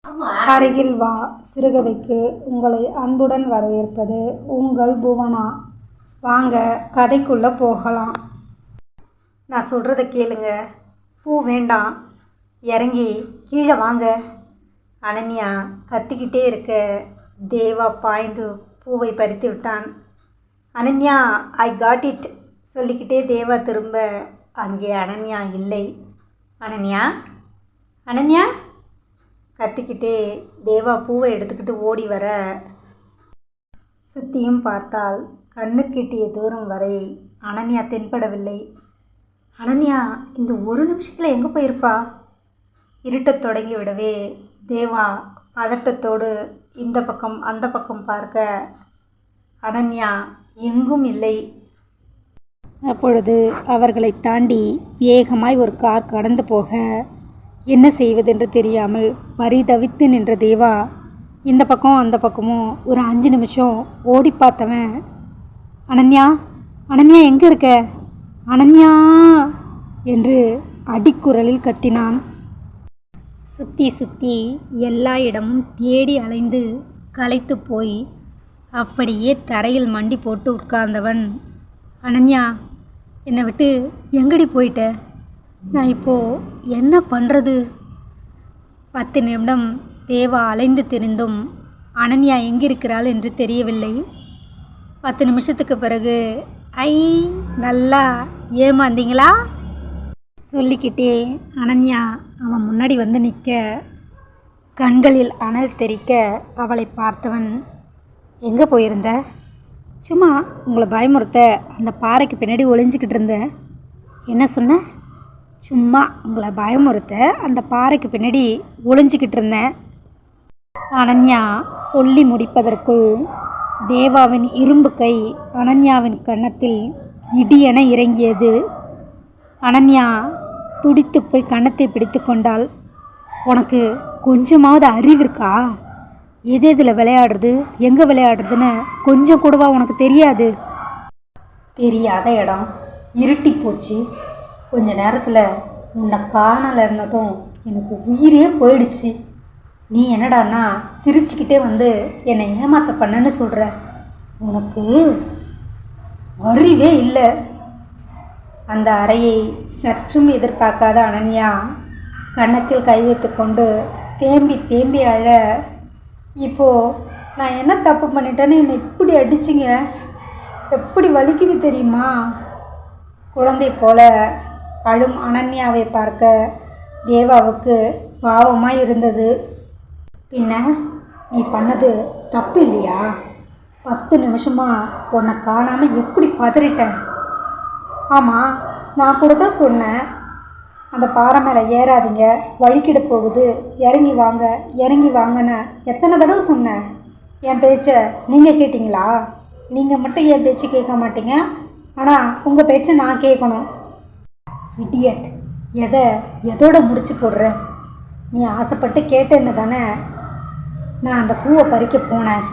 அருகில் வா சிறுகதைக்கு உங்களை அன்புடன் வரவேற்பது உங்கள் புவனா. வாங்க கதைக்குள்ளே போகலாம். நான் சொல்கிறத கேளுங்க. பூ வேண்டாம், இறங்கி கீழே வாங்க. அனன்யா கத்திக்கிட்டே இருக்க தேவா பாய்ந்து பூவை பறித்து விட்டான். அனன்யா, ஐ காட் இட் சொல்லிக்கிட்டே தேவா திரும்ப அங்கே அனன்யா இல்லை. அனன்யா, அனன்யா கத்திக்கிட்டே தேவா பூவை எடுத்துக்கிட்டு ஓடி வர சுற்றியும் பார்த்தால் கண்ணுக்கெட்டிய தூரம் வரை அனன்யா தென்படவில்லை. அனன்யா இந்த ஒரு நிமிஷத்தில் எங்கே போயிருப்பா? இருட்டத் தொடங்கி விடவே தேவா பதட்டத்தோடு இந்த பக்கம் அந்த பக்கம் பார்க்க அனன்யா எங்கும் இல்லை. அப்பொழுது அவர்களை தாண்டி வேகமாய் ஒரு கார் கடந்து போக என்ன செய்வதென்று தெரியாமல் பரிதவித்து நின்ற தேவா இந்த பக்கம் அந்த பக்கமும் ஒரு 5 நிமிஷம் ஓடி பார்த்தவன், அனன்யா, அனன்யா எங்கே இருக்க? அனன்யா என்று அடிக்குரலில் கத்தினான். சுற்றி சுற்றி எல்லா இடமும் தேடி அலைந்து களைத்து போய் அப்படியே தரையில் மண்டி போட்டு உட்கார்ந்தவன், அனன்யா, என்னை விட்டு எங்கடி போயிட்ட? நான் இப்போது என்ன பண்ணுறது? 10 நிமிடம் தேவா அலைந்து திரிந்தும் அனன்யா எங்கிருக்கிறாள் என்று தெரியவில்லை. 10 நிமிஷத்துக்கு பிறகு, ஐ நல்லா ஏமாந்தீங்களா சொல்லிக்கிட்டே அனன்யா அவன் முன்னாடி வந்து நிற்க கண்களில் அனல் தெறிக்க அவளை பார்த்தவன், எங்கே போயிருந்த? சும்மா உங்களை பயமுறுத்த அந்த பாறைக்கு பின்னாடி ஒளிஞ்சிக்கிட்டு இருந்தேன். என்ன சொன்ன? சும்மா உங்களை பயமுறுத்த அந்த பாறைக்கு பின்னாடி ஒளிஞ்சிக்கிட்டு இருந்தேன். அனன்யா சொல்லி முடிப்பதற்குள் தேவாவின் இரும்பு கை அனன்யாவின் கன்னத்தில் இடியென இறங்கியது. அனன்யா துடித்து போய் கன்னத்தை பிடித்து கொண்டாள். உனக்கு கொஞ்சமாவது அறிவு இருக்கா? எது எதில் விளையாடுறது, எங்கே விளையாடுறதுன்னு கொஞ்சம் கூடவா உனக்கு தெரியாது? தெரியாத இடம் இருட்டி போச்சு. கொஞ்ச நேரத்தில் உன்னை காணலைன்னதும் எனக்கு உயிரே போயிடுச்சு. நீ என்னடான்னா சிரிச்சுக்கிட்டே வந்து என்னை ஏமாத்த பண்ணன்னு சொல்கிற. உனக்கு அறிவே இல்லை. அந்த அறையை சற்றும் எதிர்பார்க்காத அனன்யா கன்னத்தில் கை வைத்து கொண்டு தேம்பி தேம்பி அழ, இப்போது நான் என்ன தப்பு பண்ணிட்டேன்னு என்னை இப்படி அடிச்சிங்க? எப்படி வலிக்குது தெரியுமா? குழந்தை போல அழும் அனன்யாவை பார்க்க தேவாவுக்கு பாவமாக இருந்தது. பின்ன நீ பண்ணது தப்பு இல்லையா? 10 நிமிஷமாக உன்னை காணாமல் எப்படி பதறிட்டேன்? ஆமாம், நான் கூட தான் சொன்னேன், அந்த பாறை மேலே ஏறாதீங்க, வழிக்கிட போகுது, இறங்கி வாங்க இறங்கி வாங்கன்னு எத்தனை தடவை சொன்னேன்? என் பேச்சை நீங்கள் கேட்டிங்களா? நீங்கள் மட்டும் என் பேச்சு கேட்க மாட்டீங்க, ஆனால் உங்கள் பேச்சை நான் கேட்கணும். இடியட், எதோட முடிச்சு போடுற? நீ ஆசைப்பட்டு கேட்டேன்னு தானே நான் அந்த பூவை பறிக்க போனேன்.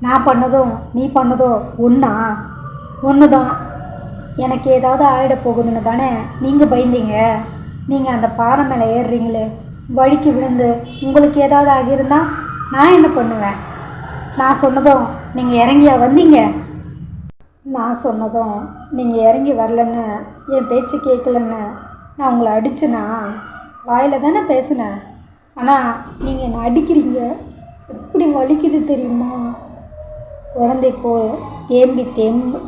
நான் பண்ணதும் நீ பண்ணதும் ஒன்று தான். எனக்கு ஏதாவது ஆகிட போகுதுன்னு தானே நீங்கள் பயந்தீங்க. நீங்கள் அந்த பாறை மேலே ஏறுறீங்களே, வழிக்கு விழுந்து உங்களுக்கு ஏதாவது ஆகியிருந்தா நான் என்ன பண்ணுவேன்? நான் சொன்னதும் நீங்கள் இறங்கியா வந்தீங்க? நான் சொன்னதும் நீங்கள் இறங்கி வரலன்னு, என் பேச்சு கேட்கலன்னு நான் உங்களை அடிச்சேனா? வாயில் தானே பேசினேன், ஆனால் நீங்கள் என்னை அடிக்கிறீங்க. எப்படி வலிக்குது தெரியுமா? குழந்தை போல் தேம்பி தேம்பி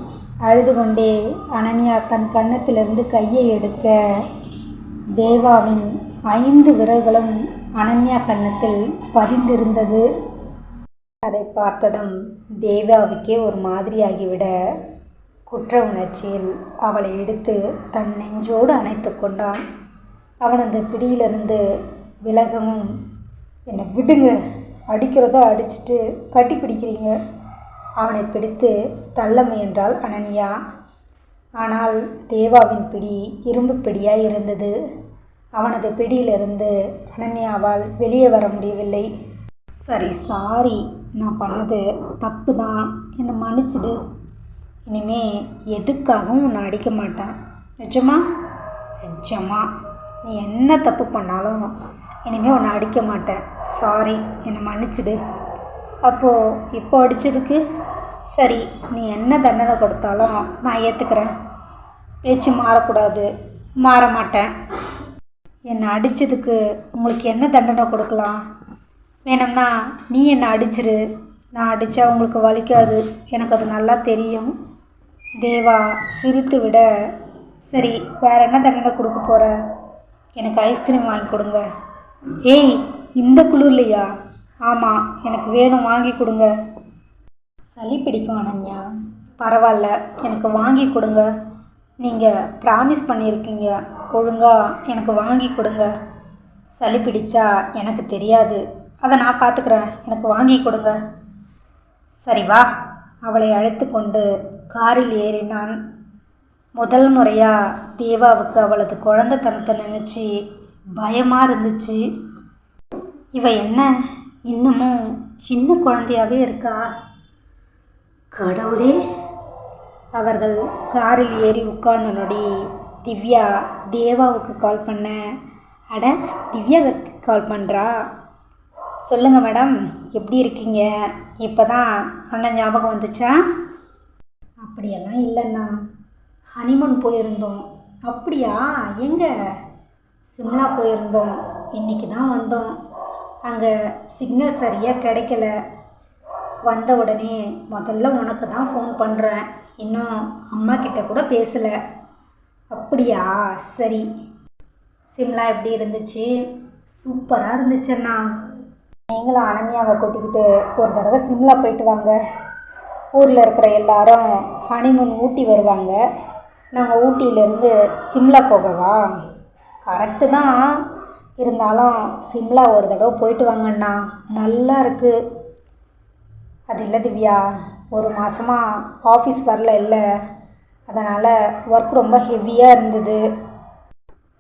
அழுது கொண்டே அனன்யா தன் கன்னத்திலிருந்து கையை எடுக்க தேவாவின் 5 விரல்களும் அனன்யா கன்னத்தில் பதிந்திருந்தது. அதை பார்த்ததும் தேவாவுக்கே ஒரு மாதிரியாகிவிட குற்ற உணர்ச்சியில் அவளை எடுத்து தன் நெஞ்சோடு அணைத்து கொண்டான். அவனது பிடியிலிருந்து விலகவும், என்னை விடுங்க, அடிக்கிறதோ அடிச்சுட்டு கட்டி பிடிக்கிறீங்க. அவனை பிடித்து தள்ள முயன்றாள் அனன்யா. ஆனால் தேவாவின் பிடி இரும்பு பிடியாய் இருந்தது. அவனது பிடியிலிருந்து அனன்யாவால் வெளியே வர முடியவில்லை. சரி, சாரி, நான் பண்ணது தப்பு தான், என்னை மன்னிச்சிடு. இனிமே எதுக்காகவும் உன்னை அடிக்க மாட்டேன். நிஜமா? நீ என்ன தப்பு பண்ணாலும் இனிமேல் உன்னை அடிக்க மாட்டேன். சாரி, என்னை மன்னிச்சிடு. அப்போது இப்போ அடித்ததுக்கு சரி, நீ என்ன தண்டனை கொடுத்தாலும் நான் ஏற்றுக்கிறேன். பேச்சு மாறக்கூடாது. மாற மாட்டேன். என்னை அடித்ததுக்கு உங்களுக்கு என்ன தண்டனை கொடுக்கலாம்? வேணும்னா நீ என்னை அடிச்சிரு. நான் அடித்தா உங்களுக்கு வலிக்காது, எனக்கு அது நல்லா தெரியும். தேவா சிரித்து விட, சரி, வேறு என்ன தண்டனை கொடுக்க போகிற? எனக்கு ஐஸ்கிரீம் வாங்கி கொடுங்க. ஏய், இந்த குளிர்லையா? ஆமாம், எனக்கு வேணும், வாங்கி கொடுங்க. சளி பிடிக்கும் அனன்யா. பரவாயில்ல, எனக்கு வாங்கி கொடுங்க. நீங்கள் ப்ராமிஸ் பண்ணியிருக்கீங்க, ஒழுங்காக எனக்கு வாங்கி கொடுங்க. சளி பிடிச்சா எனக்கு தெரியாது, அதை நான் பார்த்துக்கிறேன். எனக்கு வாங்கி கொடுங்க. சரி வா. அவளை அழைத்து கொண்டு காரில் ஏறினான். முதல் முறையாக தேவாவுக்கு அவளது குழந்தைத்தனத்தை நினச்சி பயமாக இருந்துச்சு. இவ என்ன இன்னமும் சின்ன குழந்தையாகவே இருக்கா? கடவுளே! அவர்கள் காரில் ஏறி உட்கார்ந்த நொடி திவ்யா தேவாவுக்கு கால் பண்ண. அட, திவ்யாவுக்கு கால் பண்ணுறா. சொல்லுங்கள் மேடம், எப்படி இருக்கீங்க? இப்போ தான் அண்ணன் ஞாபகம் வந்துச்சா? அப்படியெல்லாம் இல்லைண்ணா, ஹனிமூன் போயிருந்தோம். அப்படியா? எங்கே? சிம்லா போயிருந்தோம். இன்றைக்கி தான் வந்தோம். அங்கே சிக்னல் சரியாக கிடைக்கல. வந்த உடனே முதல்ல உனக்கு தான் ஃபோன் பண்ணுறேன். இன்னும் அம்மா கிட்ட கூட பேசலை. அப்படியா? சரி. சிம்லா எப்படி இருந்துச்சு? சூப்பராக இருந்துச்சுண்ணா. நீங்களும் அனன்யாவை கூட்டிக்கிட்டு ஒரு தடவை சிம்லா போயிட்டு வாங்க. ஊரில் இருக்கிற எல்லாரும் ஹனிமூன் ஊட்டி வருவாங்க. நாங்கள் ஊட்டியிலேருந்து சிம்லா போகவா? கரெக்டு தான். இருந்தாலும் சிம்லா ஒரு தடவை போயிட்டு வாங்கண்ணா, நல்லா இருக்குது. அது இல்லை திவ்யா, ஒரு மாதமாக ஆஃபீஸ் வரல இல்லை, அதனால் ஒர்க் ரொம்ப ஹெவியாக இருந்தது.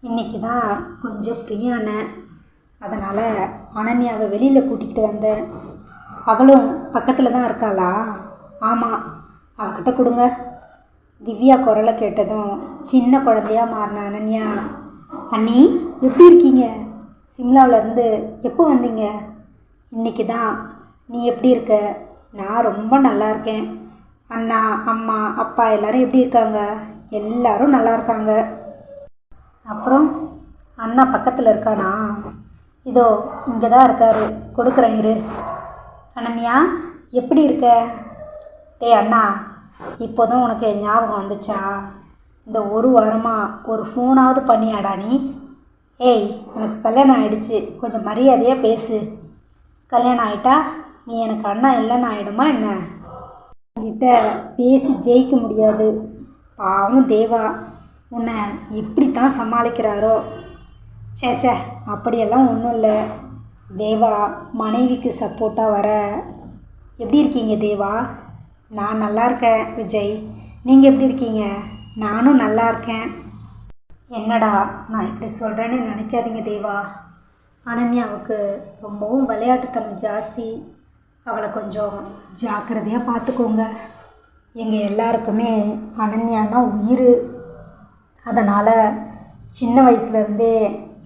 இன்றைக்கி தான் கொஞ்சம் ஃப்ரீயானேன். அதனால் அனன்யாவை வெளியில் கூட்டிகிட்டு வந்தேன். அவளும் பக்கத்தில் தான் இருக்காளா? ஆமாம், அவகிட்ட கொடுங்க. திவ்யா குரலை கேட்டதும் சின்ன குழந்தையாக மாறின அனன்யா, அண்ணி எப்படி இருக்கீங்க? சிம்லாவிலேருந்து எப்போ வந்தீங்க? இன்றைக்கி தான். நீ எப்படி இருக்க? நான் ரொம்ப நல்லா இருக்கேன். அண்ணா, அம்மா, அப்பா எல்லோரும் எப்படி இருக்காங்க? எல்லாரும் நல்லா இருக்காங்க. அப்புறம் அண்ணா பக்கத்தில் இருக்கானா? இதோ இங்கே தான் இருக்காரு, கொடுக்குறேன் இரு. அனன்யா, எப்படி இருக்க? டேய் அண்ணா, இப்போ தான் உனக்கு என் ஞாபகம் வந்துச்சா? இந்த ஒரு வாரமாக ஒரு ஃபோனாவது பண்ணியாடா நீ? ஏய், எனக்கு கல்யாணம் ஆகிடுச்சு, கொஞ்சம் மரியாதையாக பேசு. கல்யாணம் ஆகிட்டா நீ எனக்கு அண்ணா இல்லைன்னு ஆகிடுமா என்ன? என்கிட்ட பேசி ஜெயிக்க முடியாது. பாவம் தேவா உன்னை எப்படி தான் சமாளிக்கிறாரோ. சேச்சே, அப்படியெல்லாம் ஒன்றும் இல்லை. தேவா மனைவிக்கு சப்போர்ட்டாக வர. எப்படி இருக்கீங்க தேவா? நான் நல்லா இருக்கேன் விஜய். நீங்கள் எப்படி இருக்கீங்க? நானும் நல்லா இருக்கேன். என்னடா நான் இப்படி சொல்கிறேன்னு நினைக்காதீங்க தேவா. அனன்யாவுக்கு ரொம்பவும் விளையாட்டுத்தனம் ஜாஸ்தி. அவளை கொஞ்சம் ஜாக்கிரதையாக பார்த்துக்கோங்க. எங்கள் எல்லாருக்குமே அனன்யான்னா உயிர். அதனால் சின்ன வயசுலேருந்தே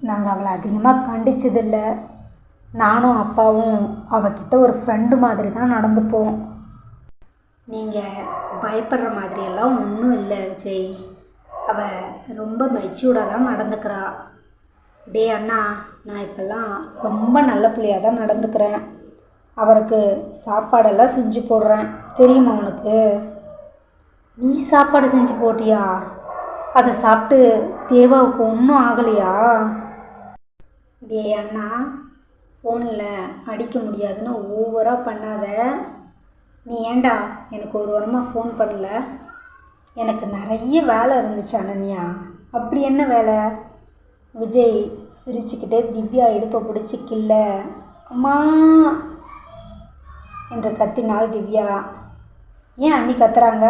நாங்கள் அவளை அதிகமாக கண்டிச்சதில்லை. நானும் அப்பாவும் அவகிட்ட ஒரு ஃப்ரெண்டு மாதிரி தான் நடந்துப்போம். நீங்கள் பயப்படுற மாதிரியெல்லாம் ஒன்றும் இல்லை விஜய். அவள் ரொம்ப மெச்சூர்டாக தான் நடந்துக்கிறா. டே அண்ணா, நான் இப்போல்லாம் ரொம்ப நல்ல பிள்ளையாக தான் நடந்துக்கிறேன். அவருக்கு சாப்பாடெல்லாம் செஞ்சு போடுறேன், தெரியுமா உனக்கு? நீ சாப்பாடு செஞ்சு போட்டியா? அதை சாப்பிட்டு தேவாவுக்கு ஒன்றும் ஆகலையா? டே அண்ணா, ஃபோனில் அடிக்க முடியாதுன்னு ஓவராக பண்ணாத. நீ ஏண்டா எனக்கு ஒரு வாரமாக ஃபோன் பண்ணல? எனக்கு நிறைய வேலை இருந்துச்சு அனன்யா. அப்படி என்ன வேலை? விஜய் சிரிச்சுக்கிட்டே திவ்யா இடுப்பை பிடிச்சி கில்ல அம்மா என்று கத்தினாள் திவ்யா. ஏன் அண்ணி கத்துறாங்க?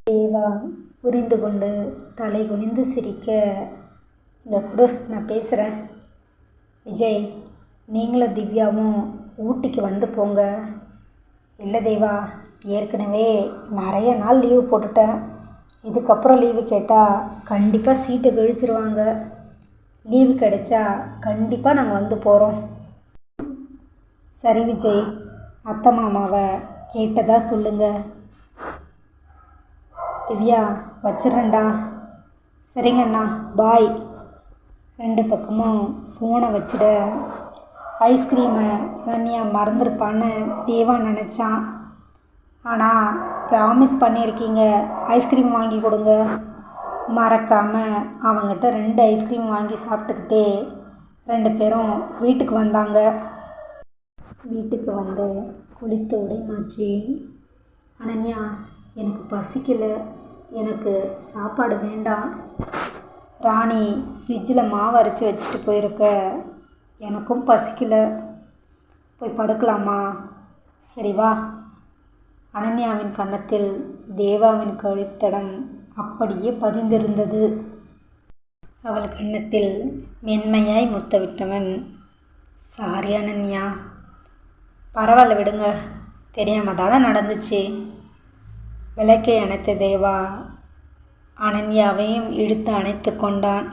தேவா புரிந்து கொண்டு தலை குனிந்து சிரிக்க, இந்த கொடு நான் பேசுகிறேன். விஜய், நீங்களும் திவ்யாவும் ஊட்டிக்கு வந்து போங்க. இல்லை தேவா, ஏற்கனவே நிறைய நாள் லீவு போட்டுட்டேன். இதுக்கப்புறம் லீவு கேட்டால் கண்டிப்பாக சீட்டை கழிச்சிருவாங்க. லீவு கிடைச்சா கண்டிப்பாக நாங்கள் வந்து போகிறோம். சரி விஜய், அத்தை மாமாவை கேட்டதா சொல்லுங்க. திவ்யா, வச்சிட்றேன்டா. சரிங்கண்ணா, பாய். ரெண்டு பக்கமும் ஃபோனை வச்சிட ஐஸ்கிரீமை அனன்யா மறந்துருப்பான்னு தேவா நினச்சான். ஆனால் ப்ராமிஸ் பண்ணியிருக்கீங்க, ஐஸ்கிரீம் வாங்கி கொடுங்க. மறக்காமல் அவங்ககிட்ட 2 ஐஸ்கிரீம் வாங்கி சாப்பிட்டுக்கிட்டே 2 பேரும் வீட்டுக்கு வந்தாங்க. வீட்டுக்கு வந்து குளித்து உடை மாற்றி, அனன்யா எனக்கு பசிக்கலை, எனக்கு சாப்பாடு வேண்டாம். ராணி ஃப்ரிட்ஜில் மாவு அரைச்சி வச்சுட்டு போயிருக்க, எனக்கும் பசிக்கலை, போய் படுக்கலாமா? சரி வா. அனன்யாவின் கன்னத்தில் தேவாவின் கழுத்தடம் அப்படியே பதிந்திருந்தது. அவள் கன்னத்தில் மென்மையாய் முத்தவிட்டவன், சாரி அனன்யா, பரவாயில்ல விடுங்க, தெரியாமல் தானே நடந்துச்சு. விளக்கை அணைத்த தேவா அனன்யாவையும் இழுத்து அணைத்து கொண்டான்.